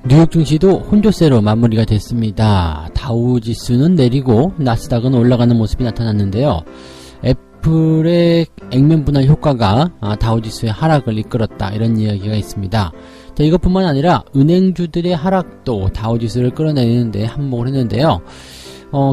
뉴욕 증시도 혼조세로 마무리가 됐습니다. 다우지수는 내리고 나스닥은 올라가는 모습이 나타났는데요. 애플의 액면 분할 효과가 다우지수의 하락을 이끌었다, 이런 이야기가 있습니다. 자, 이것뿐만 아니라 은행주들의 하락도 다우지수를 끌어내리는데 한몫을 했는데요.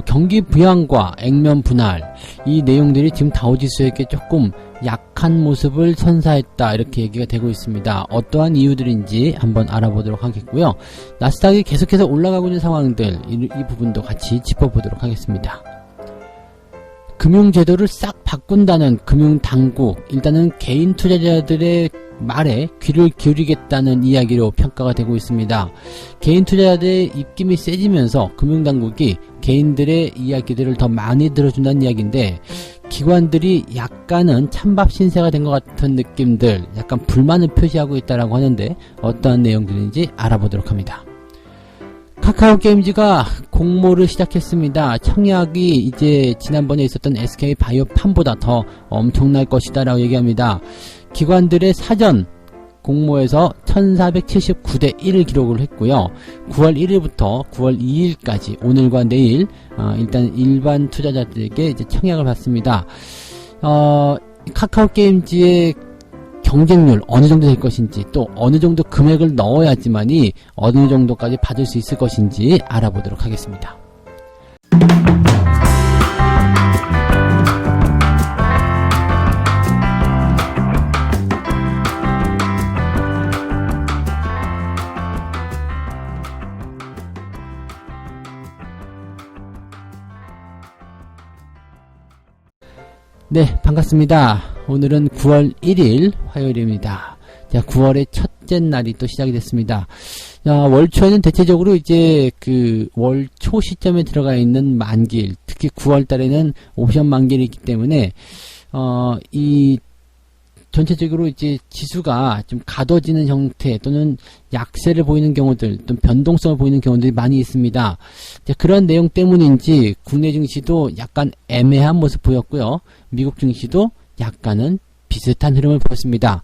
경기 부양과 액면 분할, 이 내용들이 지금 다우지수에게 조금 약한 모습을 선사했다, 이렇게 얘기가 되고 있습니다. 어떠한 이유들인지 한번 알아보도록 하겠고요. 나스닥이 계속해서 올라가고 있는 상황들, 이 부분도 같이 짚어보도록 하겠습니다. 금융제도를 싹 바꾼다는 금융당국, 일단은 개인 투자자들의 말에 귀를 기울이겠다는 이야기로 평가가 되고 있습니다. 개인 투자자들의 입김이 세지면서 금융당국이 개인들의 이야기들을 더 많이 들어준다는 이야기인데, 기관들이 약간은 찬밥 신세가 된 것 같은 느낌들, 약간 불만을 표시하고 있다라고 하는데 어떠한 내용들인지 알아보도록 합니다. 카카오게임즈가 공모를 시작했습니다. 청약이 이제 지난번에 있었던 SK바이오팜보다 더 엄청날 것이다 라고 얘기합니다. 기관들의 사전 공모에서 1479대 1을 기록을 했고요. 9월 1일부터 9월 2일까지 오늘과 내일 일단 일반 투자자들에게 이제 청약을 받습니다. 카카오게임즈의 경쟁률 어느 정도 될 것인지, 또 어느 정도 금액을 넣어야지만이 어느 정도까지 받을 수 있을 것인지 알아보도록 하겠습니다. 네, 반갑습니다. 오늘은 9월 1일 화요일입니다. 자, 9월의 첫째 날이 또 시작이 됐습니다. 월초에는 대체적으로 이제 그 월초 시점에 들어가 있는 만기일, 특히 9월 달에는 옵션 만기일이 있기 때문에 이 전체적으로 이제 지수가 좀 가둬지는 형태 또는 약세를 보이는 경우들, 또 변동성을 보이는 경우들이 많이 있습니다. 그런 내용 때문인지 국내 증시도 약간 애매한 모습 보였고요. 미국 증시도 약간은 비슷한 흐름을 보였습니다.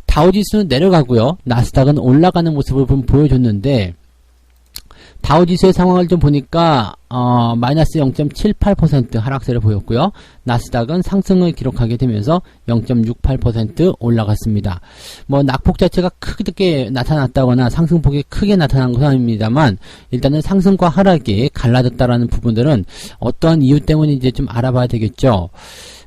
다우지수는 내려가고요. 나스닥은 올라가는 모습을 보여줬는데, 다우지수의 상황을 좀 보니까 마이너스 0.78% 하락세를 보였고요. 나스닥은 상승을 기록하게 되면서 0.68% 올라갔습니다. 뭐 낙폭 자체가 크게 나타났다거나 상승폭이 크게 나타난 것은 아닙니다만, 일단은 상승과 하락이 갈라졌다라는 부분들은 어떠한 이유 때문인지 좀 알아봐야 되겠죠.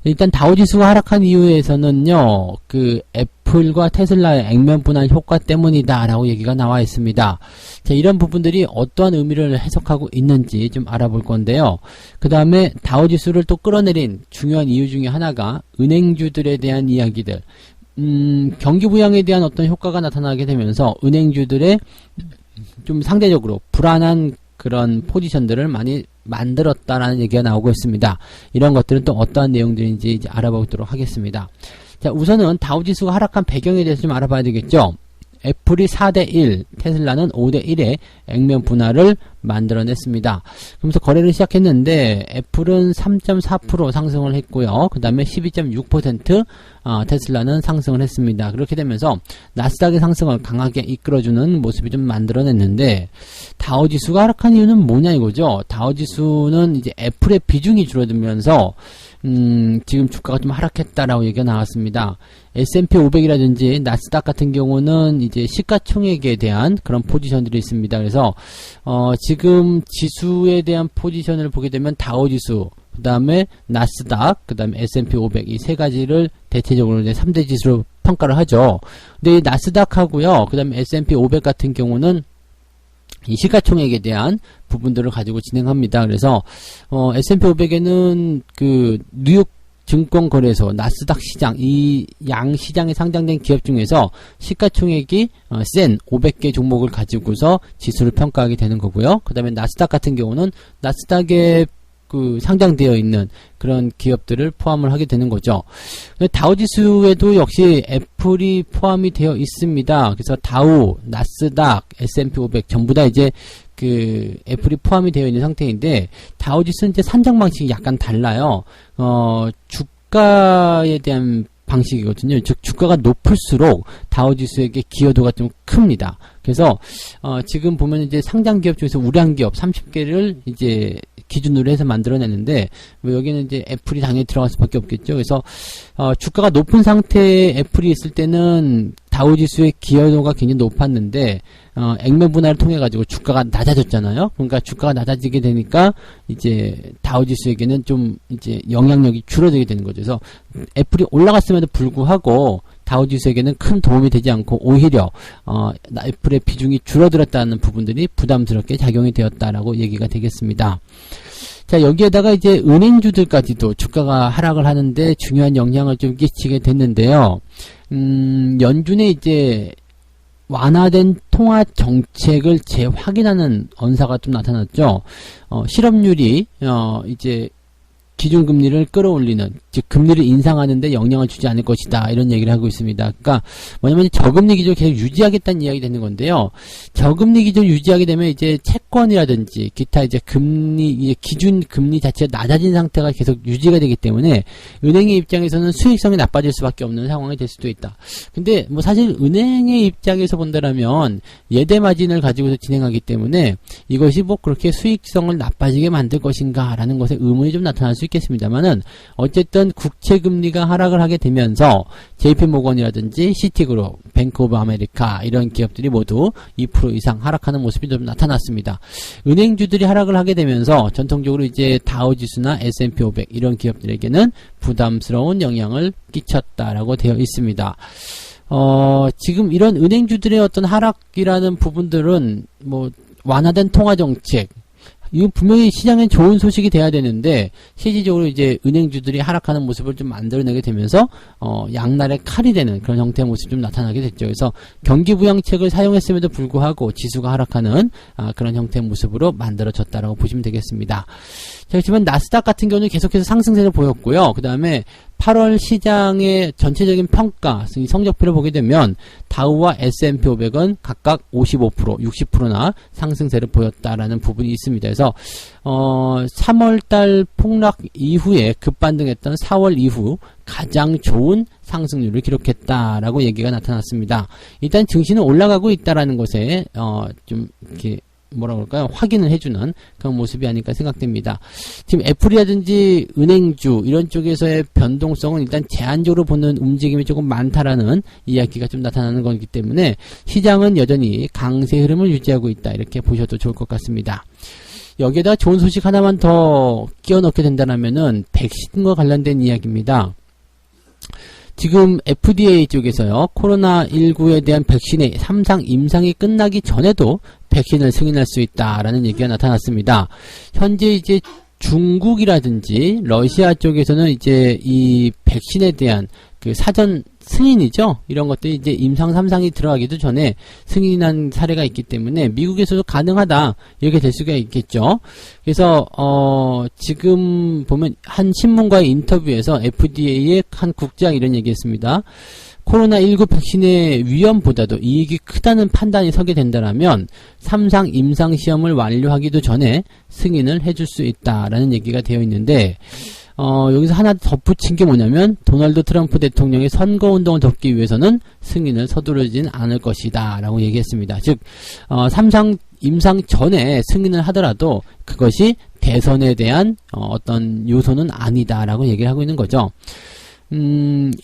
일단 다우지수가 하락한 이유에서는요, 그 애플과 테슬라의 액면 분할 효과 때문이다 라고 얘기가 나와 있습니다. 자, 이런 부분들이 어떠한 의미를 해석하고 있는지 좀 알아볼 건데요. 그 다음에 다우지수를 또 끌어내린 중요한 이유 중에 하나가 은행주들에 대한 이야기들, 경기 부양에 대한 어떤 효과가 나타나게 되면서 은행주들의 좀 상대적으로 불안한 그런 포지션들을 많이 만들었다라는 얘기가 나오고 있습니다. 이런 것들은 또 어떠한 내용들인지 이제 알아보도록 하겠습니다. 자, 우선은 다우지수가 하락한 배경에 대해서 좀 알아봐야 되겠죠. 애플이 4대1, 테슬라는 5대1의 액면 분할을 만들어냈습니다. 그러면서 거래를 시작했는데 애플은 3.4% 상승을 했고요. 그 다음에 12.6% 테슬라는 상승을 했습니다. 그렇게 되면서 나스닥의 상승을 강하게 이끌어주는 모습이 좀 만들어냈는데, 다우지수가 하락한 이유는 뭐냐 이거죠. 다우지수는 이제 애플의 비중이 줄어들면서 지금 주가가 좀 하락했다라고 얘기가 나왔습니다. S&P 500이라든지 나스닥 같은 경우는 이제 시가총액에 대한 그런 포지션들이 있습니다. 그래서 지금 지수에 대한 포지션을 보게 되면 다우지수, 그 다음에 나스닥, 그 다음에 S&P 500 이 세 가지를 대체적으로 이제 3대 지수로 평가를 하죠. 근데 이 나스닥하고요, 그 다음에 S&P 500 같은 경우는 이 시가총액에 대한 부분들을 가지고 진행합니다. 그래서 S&P 500에는 그 뉴욕 증권거래소, 나스닥 시장, 이 양 시장에 상장된 기업 중에서 시가총액이 센 500개 종목을 가지고서 지수를 평가하게 되는 거고요. 그 다음에 나스닥 같은 경우는 나스닥에 그 상장되어 있는 그런 기업들을 포함을 하게 되는 거죠. 다우지수에도 역시 애플이 포함이 되어 있습니다. 그래서 다우, 나스닥, S&P 500 전부 다 이제 그 애플이 포함이 되어 있는 상태인데, 다우지수는 이제 산정 방식이 약간 달라요. 주가에 대한 방식이거든요. 즉 주가가 높을수록 다우지수에게 기여도가 좀 큽니다. 그래서 지금 보면 이제 상장 기업 중에서 우량 기업 30개를 이제 기준으로 해서 만들어내는데 뭐 여기는 이제 애플이 당연히 들어갈 수밖에 없겠죠. 그래서 주가가 높은 상태에 애플이 있을 때는 다우지수의 기여도가 굉장히 높았는데 액면 분할을 통해 가지고 주가가 낮아졌잖아요. 그러니까 주가가 낮아지게 되니까 이제 다우지수에게는 좀 이제 영향력이 줄어들게 되는 거죠. 그래서 애플이 올라갔음에도 불구하고 다우지수에게는 큰 도움이 되지 않고 오히려 애플의 비중이 줄어들었다는 부분들이 부담스럽게 작용이 되었다라고 얘기가 되겠습니다. 자, 여기에다가 이제 은행주들까지도 주가가 하락을 하는데 중요한 영향을 좀 끼치게 됐는데요. 연준의 이제 완화된 통화 정책을 재확인하는 언사가 좀 나타났죠. 실업률이 이제 기준금리를 끌어올리는, 즉 금리를 인상하는데 영향을 주지 않을 것이다, 이런 얘기를 하고 있습니다. 그러니까 뭐냐면 저금리 기조를 계속 유지하겠다는 이야기 되는 건데요. 저금리 기조를 유지하게 되면 이제 채권이라든지 기타 이제 금리, 이제 기준 금리 자체가 낮아진 상태가 계속 유지가 되기 때문에 은행의 입장에서는 수익성이 나빠질 수밖에 없는 상황이 될 수도 있다. 근데 뭐 사실 은행의 입장에서 본다라면 예대 마진을 가지고서 진행하기 때문에 이것이 뭐 그렇게 수익성을 나빠지게 만들 것인가라는 것에 의문이 좀 나타날 수 있겠습니다만은 어쨌든 국채 금리가 하락을 하게 되면서 JP모건이라든지 시티그룹, 뱅크 오브 아메리카 이런 기업들이 모두 2% 이상 하락하는 모습이 좀 나타났습니다. 은행주들이 하락을 하게 되면서 전통적으로 이제 다우지수나 S&P 500 이런 기업들에게는 부담스러운 영향을 끼쳤다라고 되어 있습니다. 지금 이런 은행주들의 어떤 하락이라는 부분들은 뭐 완화된 통화정책, 이거 분명히 시장에 좋은 소식이 돼야 되는데 실질적으로 이제 은행주들이 하락하는 모습을 좀 만들어내게 되면서 양날의 칼이 되는 그런 형태의 모습이 좀 나타나게 됐죠. 그래서 경기부양책을 사용했음에도 불구하고 지수가 하락하는 그런 형태의 모습으로 만들어졌다라고 보시면 되겠습니다. 자, 그렇지만 나스닥 같은 경우는 계속해서 상승세를 보였고요. 그 다음에 8월 시장의 전체적인 평가, 성적표를 보게 되면 다우와 S&P 500은 각각 55%, 60%나 상승세를 보였다라는 부분이 있습니다. 그래서 3월달 폭락 이후에 급반등했던 4월 이후 가장 좋은 상승률을 기록했다라고 얘기가 나타났습니다. 일단 증시는 올라가고 있다라는 것에 좀 이렇게 뭐라 그럴까요? 확인을 해주는 그런 모습이 아닐까 생각됩니다. 지금 애플이라든지 은행주 이런 쪽에서의 변동성은 일단 제한적으로 보는 움직임이 조금 많다라는 이야기가 좀 나타나는 거기 때문에 시장은 여전히 강세 흐름을 유지하고 있다, 이렇게 보셔도 좋을 것 같습니다. 여기에다 좋은 소식 하나만 더 끼워 넣게 된다면은 백신과 관련된 이야기입니다. 지금 FDA 쪽에서요, 코로나19에 대한 백신의 3상 임상이 끝나기 전에도 백신을 승인할 수 있다라는 얘기가 나타났습니다. 현재 이제 중국이라든지 러시아 쪽에서는 이제 이 백신에 대한 그 사전 승인이죠. 이런 것들이 이제 임상 3상이 들어가기도 전에 승인한 사례가 있기 때문에 미국에서도 가능하다, 이렇게 될 수가 있겠죠. 그래서 지금 보면 한 신문과의 인터뷰에서 FDA의 한 국장 이런 얘기했습니다. 코로나19 백신의 위험보다도 이익이 크다는 판단이 서게 된다면 3상 임상시험을 완료하기도 전에 승인을 해줄 수 있다라는 얘기가 되어 있는데, 여기서 하나 덧붙인 게 뭐냐면 도널드 트럼프 대통령의 선거운동을 돕기 위해서는 승인을 서두르진 않을 것이다 라고 얘기했습니다. 즉 3상 임상 전에 승인을 하더라도 그것이 대선에 대한 어떤 요소는 아니다 라고 얘기를 하고 있는 거죠.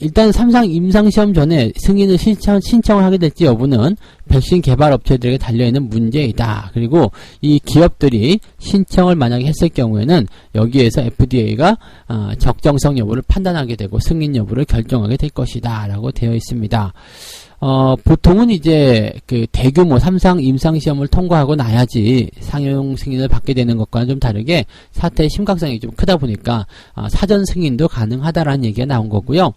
일단 3상 임상시험 전에 승인을 신청을 하게 될지 여부는 백신 개발 업체들에게 달려있는 문제이다. 그리고 이 기업들이 신청을 만약에 했을 경우에는 여기에서 FDA가 적정성 여부를 판단하게 되고 승인 여부를 결정하게 될 것이다 라고 되어 있습니다. 보통은 이제 그 대규모 3상 임상시험을 통과하고 나야지 상용 승인을 받게 되는 것과는 좀 다르게 사태의 심각성이 좀 크다 보니까 사전 승인도 가능하다라는 얘기가 나온 거고요.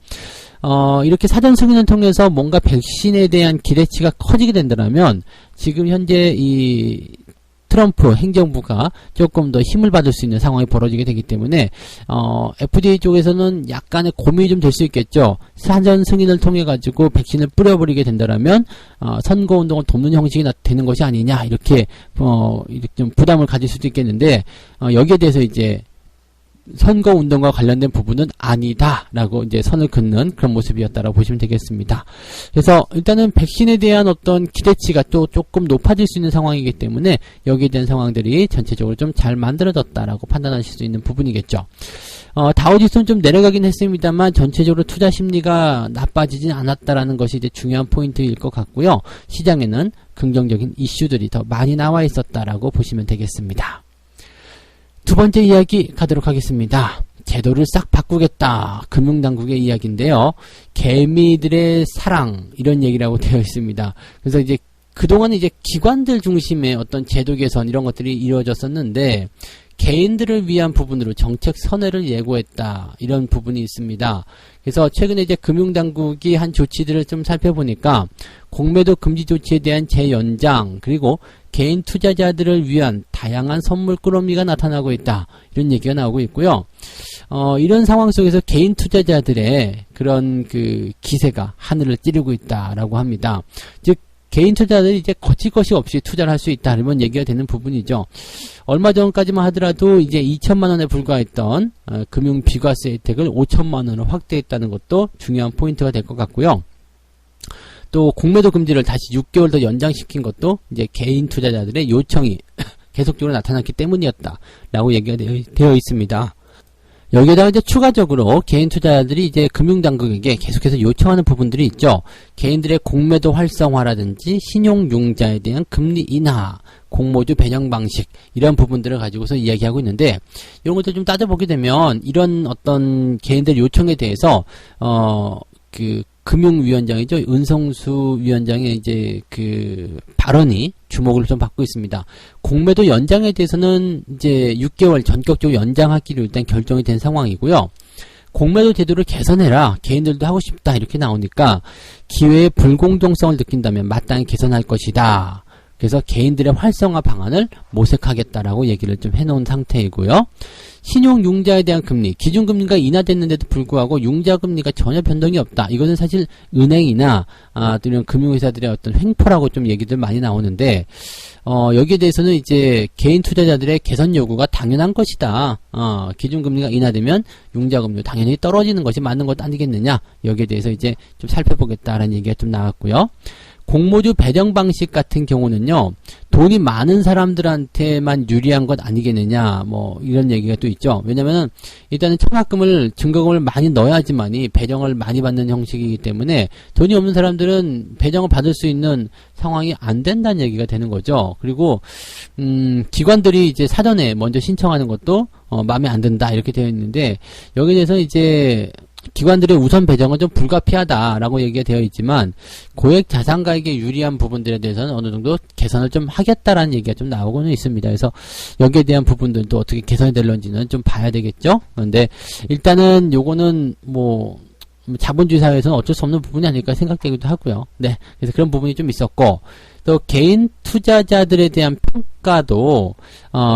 이렇게 사전 승인을 통해서 뭔가 백신에 대한 기대치가 커지게 된다면 지금 현재 이 트럼프 행정부가 조금 더 힘을 받을 수 있는 상황이 벌어지게 되기 때문에 FDA 쪽에서는 약간의 고민이 좀 될 수 있겠죠. 사전 승인을 통해 가지고 백신을 뿌려버리게 된다면 선거운동을 돕는 형식이 되는 것이 아니냐, 이렇게 좀 부담을 가질 수도 있겠는데 여기에 대해서 이제 선거운동과 관련된 부분은 아니다라고 이제 선을 긋는 그런 모습이었다라고 보시면 되겠습니다. 그래서 일단은 백신에 대한 어떤 기대치가 또 조금 높아질 수 있는 상황이기 때문에 여기에 대한 상황들이 전체적으로 좀 잘 만들어졌다라고 판단하실 수 있는 부분이겠죠. 다우지수는 좀 내려가긴 했습니다만 전체적으로 투자 심리가 나빠지진 않았다라는 것이 이제 중요한 포인트일 것 같고요. 시장에는 긍정적인 이슈들이 더 많이 나와 있었다라고 보시면 되겠습니다. 두 번째 이야기 가도록 하겠습니다. 제도를 싹 바꾸겠다. 금융당국의 이야기인데요. 개미들의 사랑 이런 얘기라고 되어 있습니다. 그래서 이제 그동안 이제 기관들 중심의 어떤 제도 개선 이런 것들이 이루어졌었는데 개인들을 위한 부분으로 정책 선회를 예고했다. 이런 부분이 있습니다. 그래서 최근에 이제 금융당국이 한 조치들을 좀 살펴보니까 공매도 금지 조치에 대한 재연장 그리고 개인 투자자들을 위한 다양한 선물 끌어올리가 나타나고 있다. 이런 얘기가 나오고 있고요. 이런 상황 속에서 개인 투자자들의 그런 그 기세가 하늘을 찌르고 있다라고 합니다. 즉 개인 투자자들이 이제 거칠 것이 없이 투자를 할 수 있다. 이런 얘기가 되는 부분이죠. 얼마 전까지만 하더라도 이제 2천만 원에 불과했던 금융 비과세 혜택을 5천만 원으로 확대했다는 것도 중요한 포인트가 될 것 같고요. 또 공매도 금지를 다시 6개월 더 연장시킨 것도 이제 개인 투자자들의 요청이 계속적으로 나타났기 때문이었다라고 얘기가 되어 있습니다. 여기에다가 이제 추가적으로 개인 투자자들이 이제 금융당국에게 계속해서 요청하는 부분들이 있죠. 개인들의 공매도 활성화라든지 신용융자에 대한 금리 인하, 공모주 배정 방식 이런 부분들을 가지고서 이야기하고 있는데 이런 것들 좀 따져보게 되면 이런 어떤 개인들 요청에 대해서 그 금융위원장이죠. 은성수 위원장의 이제 그 발언이 주목을 좀 받고 있습니다. 공매도 연장에 대해서는 이제 6개월 전격적으로 연장하기로 일단 결정이 된 상황이고요. 공매도 제도를 개선해라. 개인들도 하고 싶다. 이렇게 나오니까 기회의 불공정성을 느낀다면 마땅히 개선할 것이다. 그래서 개인들의 활성화 방안을 모색하겠다라고 얘기를 좀 해놓은 상태이고요. 신용융자에 대한 금리, 기준금리가 인하됐는데도 불구하고 융자금리가 전혀 변동이 없다. 이것은 사실 은행이나 이런 금융회사들의 어떤 횡포라고 좀 얘기들 많이 나오는데 여기에 대해서는 이제 개인 투자자들의 개선 요구가 당연한 것이다. 기준금리가 인하되면 융자금리 당연히 떨어지는 것이 맞는 것 아니겠느냐. 여기에 대해서 이제 좀 살펴보겠다라는 얘기가 좀 나왔고요. 공모주 배정 방식 같은 경우는요, 돈이 많은 사람들한테만 유리한 것 아니겠느냐, 뭐, 이런 얘기가 또 있죠. 왜냐면은, 일단은 청약금을, 증거금을 많이 넣어야지만이 배정을 많이 받는 형식이기 때문에, 돈이 없는 사람들은 배정을 받을 수 있는 상황이 안 된다는 얘기가 되는 거죠. 그리고, 기관들이 이제 사전에 먼저 신청하는 것도, 마음에 안 든다, 이렇게 되어 있는데, 여기에 대해서 이제, 기관들의 우선 배정은 좀 불가피하다라고 얘기가 되어 있지만 고액 자산가에게 유리한 부분들에 대해서는 어느 정도 개선을 좀 하겠다라는 얘기가 좀 나오고는 있습니다. 그래서 여기에 대한 부분들도 어떻게 개선이 될런지는 좀 봐야 되겠죠. 그런데 일단은 요거는 뭐 자본주의 사회에서는 어쩔 수 없는 부분이 아닐까 생각되기도 하고요. 네, 그래서 그런 부분이 좀 있었고 또 개인 투자자들에 대한 평가도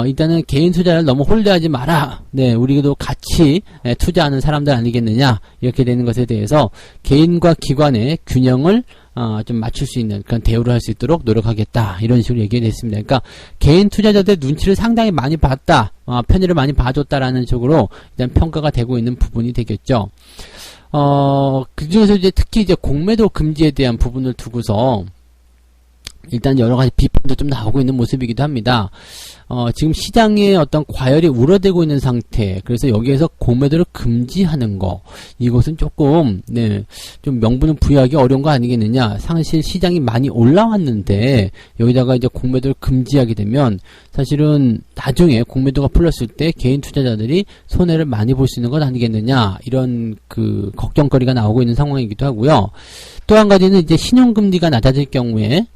일단은 개인 투자를 너무 홀대하지 마라. 네, 우리도 같이 투자하는 사람들 아니겠느냐 이렇게 되는 것에 대해서 개인과 기관의 균형을 좀 맞출 수 있는 그런 대우를 할 수 있도록 노력하겠다 이런 식으로 얘기했습니다. 그러니까 개인 투자자들 눈치를 상당히 많이 봤다, 편의를 많이 봐줬다라는 쪽으로 일단 평가가 되고 있는 부분이 되겠죠. 그 중에서 이제 특히 이제 공매도 금지에 대한 부분을 두고서 일단 여러 가지 비판도 좀 나오고 있는 모습이기도 합니다. 지금 시장에 어떤 과열이 우려되고 있는 상태, 그래서 여기에서 공매도를 금지하는 거, 이것은 조금, 좀 명분을 부여하기 어려운 거 아니겠느냐. 사실 시장이 많이 올라왔는데, 여기다가 이제 공매도를 금지하게 되면, 사실은 나중에 공매도가 풀렸을 때 개인 투자자들이 손해를 많이 볼 수 있는 것 아니겠느냐. 이런 그 걱정거리가 나오고 있는 상황이기도 하고요. 또 한 가지는 이제 신용금리가 낮아질 경우에,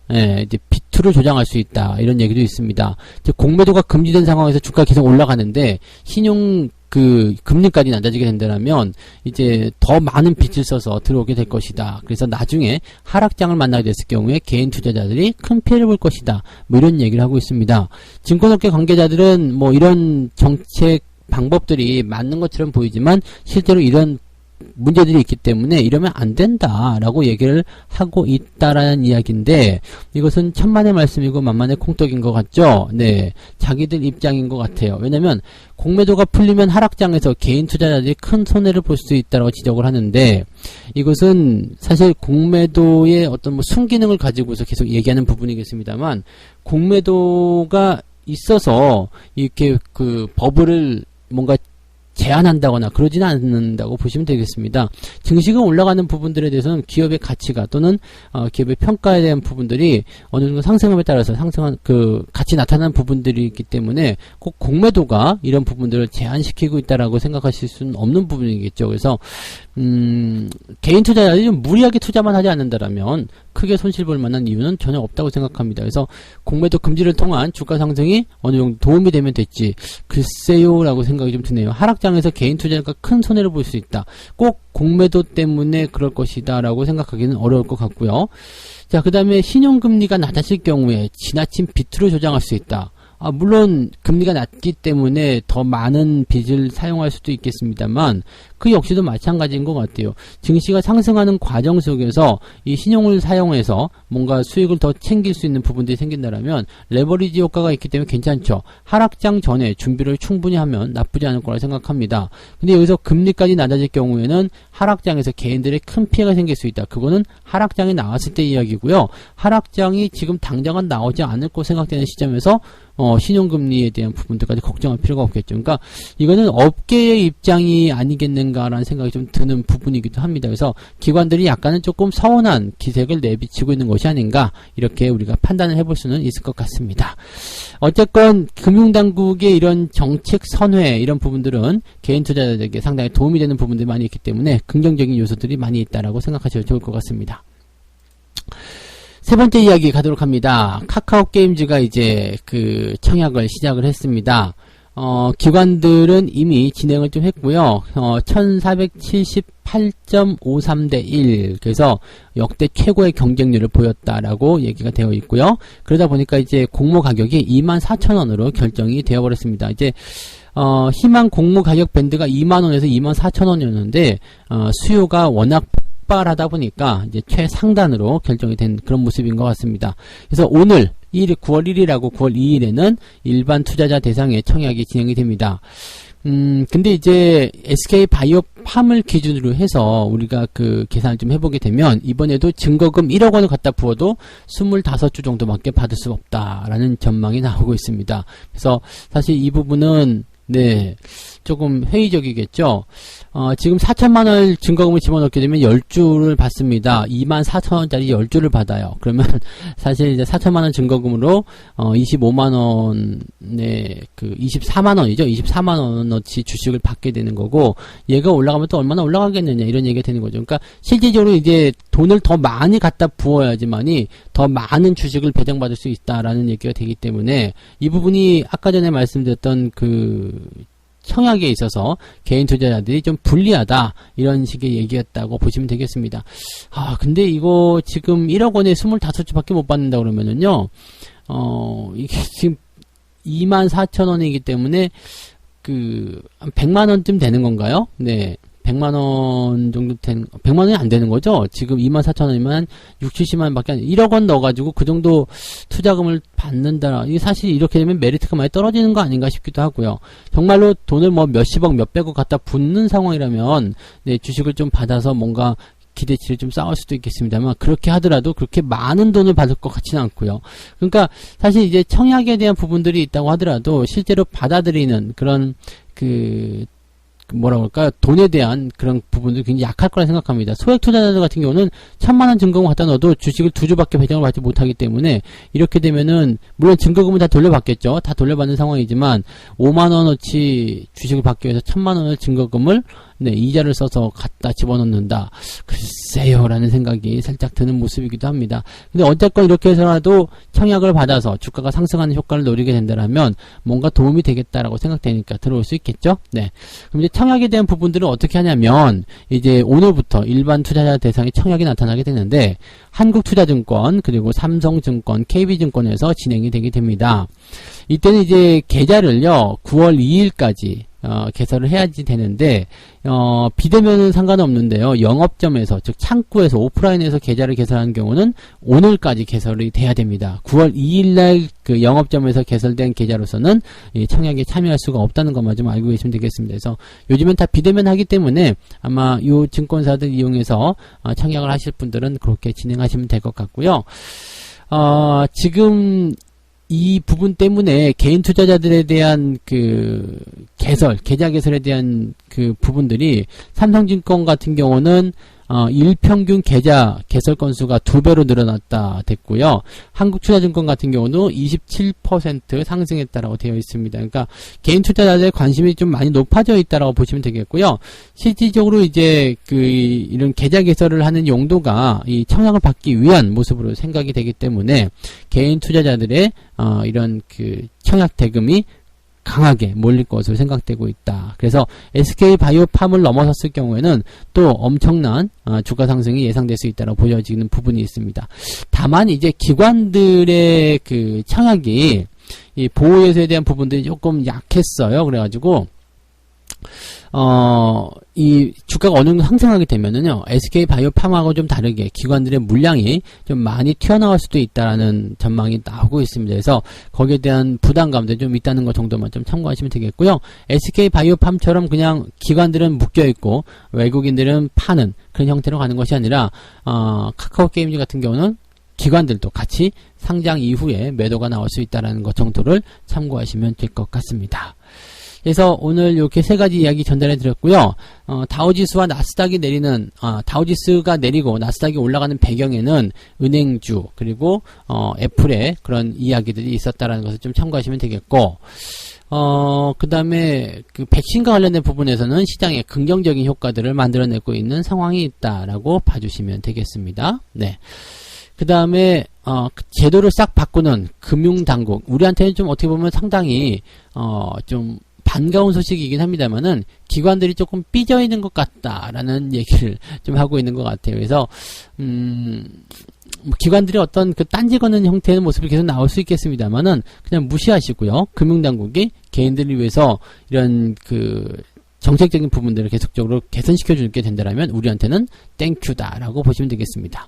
이제 비투를 조장할 수 있다. 이런 얘기도 있습니다. 이제 공매도가 금지된 상황에서 주가가 계속 올라가는데, 신용 금리까지 낮아지게 된다면, 이제 더 많은 빚을 써서 들어오게 될 것이다. 그래서 나중에 하락장을 만나게 됐을 경우에 개인 투자자들이 큰 피해를 볼 것이다. 뭐 이런 얘기를 하고 있습니다. 증권업계 관계자들은 뭐 이런 정책 방법들이 맞는 것처럼 보이지만, 실제로 이런 문제들이 있기 때문에 이러면 안 된다라고 얘기를 하고 있다라는 이야기인데, 이것은 천만의 말씀이고 만만의 콩떡인 것 같죠? 네. 자기들 입장인 것 같아요. 왜냐면 공매도가 풀리면 하락장에서 개인 투자자들이 큰 손해를 볼 수 있다고 지적을 하는데, 이것은 사실 공매도의 어떤 뭐 순기능을 가지고서 계속 얘기하는 부분이겠습니다만, 공매도가 있어서 이렇게 그 버블을 뭔가 제한한다거나 그러지는 않는다고 보시면 되겠습니다. 증시가 올라가는 부분들에 대해서는 기업의 가치가 또는 기업의 평가에 대한 부분들이 어느 정도 상승함에 따라서 상승한 그 같이 나타나는 부분들이 있기 때문에 꼭 공매도가 이런 부분들을 제한시키고 있다라고 생각하실 수는 없는 부분이겠죠. 그래서 개인 투자자들이 좀 무리하게 투자만 하지 않는다라면 크게 손실 볼 만한 이유는 전혀 없다고 생각합니다. 그래서 공매도 금지를 통한 주가 상승이 어느 정도 도움이 되면 됐지, 글쎄요 라고 생각이 좀 드네요. 하락장에서 개인 투자자가 큰 손해를 볼 수 있다, 꼭 공매도 때문에 그럴 것이다 라고 생각하기는 어려울 것 같고요. 자, 그 다음에 신용금리가 낮아질 경우에 지나친 빚으로 조장할 수 있다. 물론 금리가 낮기 때문에 더 많은 빚을 사용할 수도 있겠습니다만 그 역시도 마찬가지인 것 같아요. 증시가 상승하는 과정 속에서 이 신용을 사용해서 뭔가 수익을 더 챙길 수 있는 부분들이 생긴다면 레버리지 효과가 있기 때문에 괜찮죠. 하락장 전에 준비를 충분히 하면 나쁘지 않을 거라 생각합니다. 근데 여기서 금리까지 낮아질 경우에는 하락장에서 개인들의 큰 피해가 생길 수 있다. 그거는 하락장이 나왔을 때 이야기고요. 하락장이 지금 당장은 나오지 않을 거 생각되는 시점에서 신용금리에 대한 부분들까지 걱정할 필요가 없겠죠. 그러니까 이거는 업계의 입장이 아니겠는가라는 생각이 좀 드는 부분이기도 합니다. 그래서 기관들이 약간은 조금 서운한 기색을 내비치고 있는 것이 아닌가, 이렇게 우리가 판단을 해볼 수는 있을 것 같습니다. 어쨌건 금융당국의 이런 정책 선회, 이런 부분들은 개인 투자자들에게 상당히 도움이 되는 부분들이 많이 있기 때문에 긍정적인 요소들이 많이 있다라고 생각하셔도 좋을 것 같습니다. 세 번째 이야기 가도록 합니다. 카카오 게임즈가 이제 그 청약을 시작을 했습니다. 기관들은 이미 진행을 좀 했고요. 1478.53대 1. 그래서 역대 최고의 경쟁률을 보였다라고 얘기가 되어 있고요. 그러다 보니까 이제 공모 가격이 24,000원으로 결정이 되어 버렸습니다. 이제 희망 공모 가격 밴드가 2만원에서 24,000원이었는데 수요가 워낙 폭발하다 보니까 이제 최상단으로 결정이 된 그런 모습인 것 같습니다. 그래서 오늘 9월 1일하고 9월 2일에는 일반 투자자 대상의 청약이 진행이 됩니다. 근데 이제 SK바이오팜을 기준으로 해서 우리가 그 계산을 좀 해보게 되면 이번에도 증거금 1억 원을 갖다 부어도 25주 정도밖에 받을 수 없다라는 전망이 나오고 있습니다. 그래서 사실 이 부분은 네, 조금 회의적이겠죠. 지금 4천만원을 증거금을 집어넣게 되면 10주를 받습니다. 24,000원짜리 10주를 받아요. 그러면 사실 이제 4천만원 증거금으로 25만원의 그 24만원이죠. 24만원어치 주식을 받게 되는 거고, 얘가 올라가면 또 얼마나 올라가겠느냐, 이런 얘기가 되는 거죠. 그러니까 실질적으로 이제 돈을 더 많이 갖다 부어야지만이 더 많은 주식을 배정받을 수 있다라는 얘기가 되기 때문에 이 부분이 아까 전에 말씀드렸던 그 청약에 있어서 개인 투자자들이 좀 불리하다, 이런 식의 얘기였다고 보시면 되겠습니다. 근데 이거 지금 1억 원에 25주밖에 못 받는다 그러면은요, 이게 지금 24,000원이기 때문에 그 100만원쯤 되는 건가요? 네. 100만원 정도 100만원이 안 되는 거죠? 지금 24,000원이면 6, 70만원 밖에 안, 1억 원 넣어가지고 그 정도 투자금을 받는다. 이게 사실 이렇게 되면 메리트가 많이 떨어지는 거 아닌가 싶기도 하고요. 정말로 돈을 뭐 몇십억, 몇백억 갖다 붓는 상황이라면, 네, 주식을 좀 받아서 뭔가 기대치를 좀 쌓을 수도 있겠습니다만, 그렇게 하더라도 그렇게 많은 돈을 받을 것 같지는 않고요. 그러니까 사실 이제 청약에 대한 부분들이 있다고 하더라도 실제로 받아들이는 그런 뭐라 그럴까, 돈에 대한 그런 부분들이 굉장히 약할 거라 생각합니다. 소액 투자자들 같은 경우는 1,000만원 증거금 갖다 넣어도 주식을 2주밖에 배정을 받지 못하기 때문에, 이렇게 되면은 물론 증거금은 다 돌려받겠죠. 다 돌려받는 상황이지만 5만원어치 주식을 받기 위해서 1,000만원을 증거금을, 네, 이자를 써서 갖다 집어넣는다. 글쎄요 라는 생각이 살짝 드는 모습이기도 합니다. 근데 어쨌건 이렇게 해서라도 청약을 받아서 주가가 상승하는 효과를 노리게 된다면 뭔가 도움이 되겠다라고 생각되니까 들어올 수 있겠죠. 네. 그럼 이제 청약에 대한 부분들은 어떻게 하냐면, 이제 오늘부터 일반 투자자 대상의 청약이 나타나게 되는데, 한국투자증권, 그리고 삼성증권, KB증권에서 진행이 되게 됩니다. 이때는 이제 계좌를요, 9월 2일까지 개설을 해야지 되는데 비대면은 상관없는데요. 영업점에서 즉 창구에서 오프라인에서 계좌를 개설하는 경우는 오늘까지 개설이 돼야 됩니다. 9월 2일날 그 영업점에서 개설된 계좌로서는 이 청약에 참여할 수가 없다는 것만 좀 알고 계시면 되겠습니다. 그래서 요즘은 다 비대면 하기 때문에 아마 요 증권사들 이용해서 청약을 하실 분들은 그렇게 진행하시면 될 것 같고요. 지금 이 부분 때문에 개인 투자자들에 대한 그 계좌 개설에 대한 그 부분들이 삼성증권 같은 경우는 일평균 계좌 개설 건수가 2배로 늘어났다 됐고요. 한국투자증권 같은 경우도 27% 상승했다라고 되어 있습니다. 그러니까 개인 투자자들의 관심이 좀 많이 높아져 있다라고 보시면 되겠고요. 실질적으로 이제 이런 계좌 개설을 하는 용도가 이 청약을 받기 위한 모습으로 생각이 되기 때문에 개인 투자자들의 이런 그 청약 대금이 강하게 몰릴 것으로 생각되고 있다. 그래서 SK바이오팜을 넘어섰을 경우에는 또 엄청난 주가 상승이 예상될 수 있다고 보여지는 부분이 있습니다. 다만 이제 기관들의 그 청약이 이 보호예수에 대한 부분들이 조금 약했어요. 그래가지고 이 주가가 어느 정도 상승하게 되면은요, SK바이오팜하고 좀 다르게 기관들의 물량이 좀 많이 튀어나올 수도 있다라는 전망이 나오고 있습니다. 그래서 거기에 대한 부담감도 좀 있다는 것 정도만 좀 참고하시면 되겠고요. SK바이오팜처럼 그냥 기관들은 묶여있고 외국인들은 파는 그런 형태로 가는 것이 아니라 카카오게임즈 같은 경우는 기관들도 같이 상장 이후에 매도가 나올 수 있다는 것 정도를 참고하시면 될 것 같습니다. 그래서 오늘 이렇게 세 가지 이야기 전달해 드렸고요. 다우지수와 나스닥이 내리는, 다우지수가 내리고 나스닥이 올라가는 배경에는 은행주, 그리고, 애플의 그런 이야기들이 있었다라는 것을 좀 참고하시면 되겠고, 그 다음에 그 백신과 관련된 부분에서는 시장에 긍정적인 효과들을 만들어내고 있는 상황이 있다라고 봐주시면 되겠습니다. 네. 그 다음에 제도를 싹 바꾸는 금융당국, 우리한테는 좀 어떻게 보면 상당히 좀 반가운 소식이긴 합니다만은 기관들이 조금 삐져 있는 것 같다라는 얘기를 좀 하고 있는 것 같아요. 그래서 기관들이 어떤 그 딴지 거는 형태의 모습이 계속 나올 수 있겠습니다만은 그냥 무시하시고요. 금융당국이 개인들을 위해서 이런 그 정책적인 부분들을 계속적으로 개선시켜 줄게 된다라면 우리한테는 땡큐다라고 보시면 되겠습니다.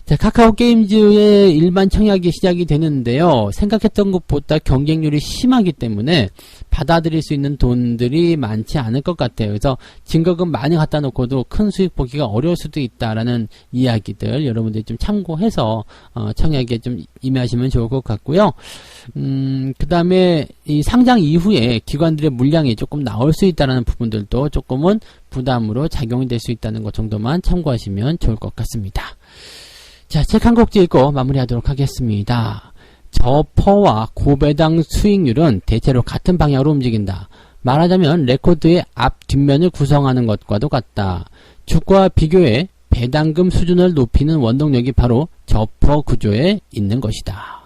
자, 카카오게임즈의 일반 청약이 시작이 되는데요. 생각했던 것보다 경쟁률이 심하기 때문에 받아들일 수 있는 돈들이 많지 않을 것 같아요. 그래서 증거금 많이 갖다 놓고도 큰 수익 보기가 어려울 수도 있다라는 이야기들 여러분들이 좀 참고해서 청약에 좀 임하시면 좋을 것 같고요. 그 다음에 이 상장 이후에 기관들의 물량이 조금 나올 수 있다는 부분들도 조금은 부담으로 작용이 될 수 있다는 것 정도만 참고하시면 좋을 것 같습니다. 자, 책 한 곡지 읽고 마무리하도록 하겠습니다. 저퍼와 고배당 수익률은 대체로 같은 방향으로 움직인다. 말하자면 레코드의 앞, 뒷면을 구성하는 것과도 같다. 주가와 비교해 배당금 수준을 높이는 원동력이 바로 저퍼 구조에 있는 것이다.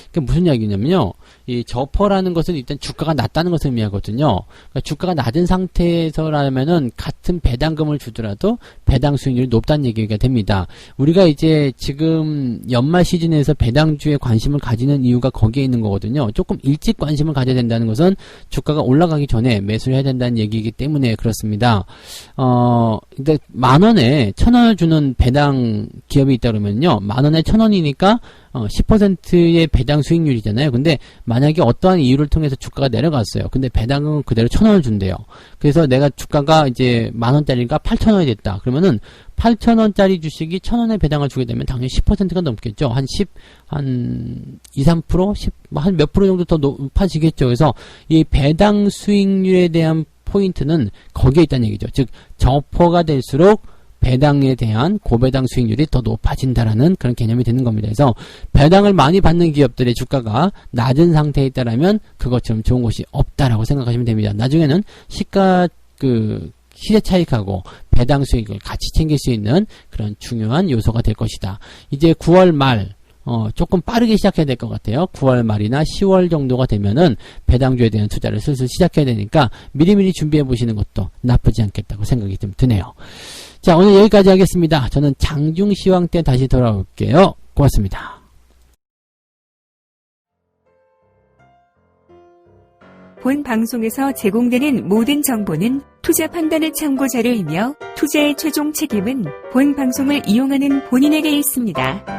그게 무슨 이야기냐면요. 이 저퍼라는 것은 일단 주가가 낮다는 것을 의미하거든요. 그러니까 주가가 낮은 상태에서라면은 같은 배당금을 주더라도 배당 수익률이 높다는 얘기가 됩니다. 우리가 이제 지금 연말 시즌에서 배당주에 관심을 가지는 이유가 거기에 있는 거거든요. 조금 일찍 관심을 가져야 된다는 것은 주가가 올라가기 전에 매수를 해야 된다는 얘기이기 때문에 그렇습니다. 근데 10,000원에 1,000원을 주는 배당 기업이 있다 그러면요. 10,000원에 1,000원이니까 10%의 배당 수익률이잖아요. 근데 만약에 어떠한 이유를 통해서 주가가 내려갔어요. 근데 배당은 그대로 1,000원을 준대요. 그래서 내가 주가가 이제 10,000원짜리니까 8,000원이 됐다. 그러면은 8,000원짜리 주식이 1,000원의 배당을 주게 되면 당연히 10%가 넘겠죠. 한 2, 3%? 한 몇 프로 정도 더 높아지겠죠. 그래서 이 배당 수익률에 대한 포인트는 거기에 있다는 얘기죠. 즉, 저퍼가 될수록 배당에 대한 고배당 수익률이 더 높아진다라는 그런 개념이 되는 겁니다. 그래서 배당을 많이 받는 기업들의 주가가 낮은 상태에 있다라면 그것처럼 좋은 곳이 없다라고 생각하시면 됩니다. 나중에는 시세 차익하고 배당 수익을 같이 챙길 수 있는 그런 중요한 요소가 될 것이다. 이제 9월 말 조금 빠르게 시작해야 될 것 같아요. 9월 말이나 10월 정도가 되면은 배당주에 대한 투자를 슬슬 시작해야 되니까 미리미리 준비해 보시는 것도 나쁘지 않겠다고 생각이 좀 드네요. 자, 오늘 여기까지 하겠습니다. 저는 장중시황 때 다시 돌아올게요. 고맙습니다. 본 방송에서 제공되는 모든 정보는 투자 판단의 참고 자료이며 투자의 최종 책임은 본 방송을 이용하는 본인에게 있습니다.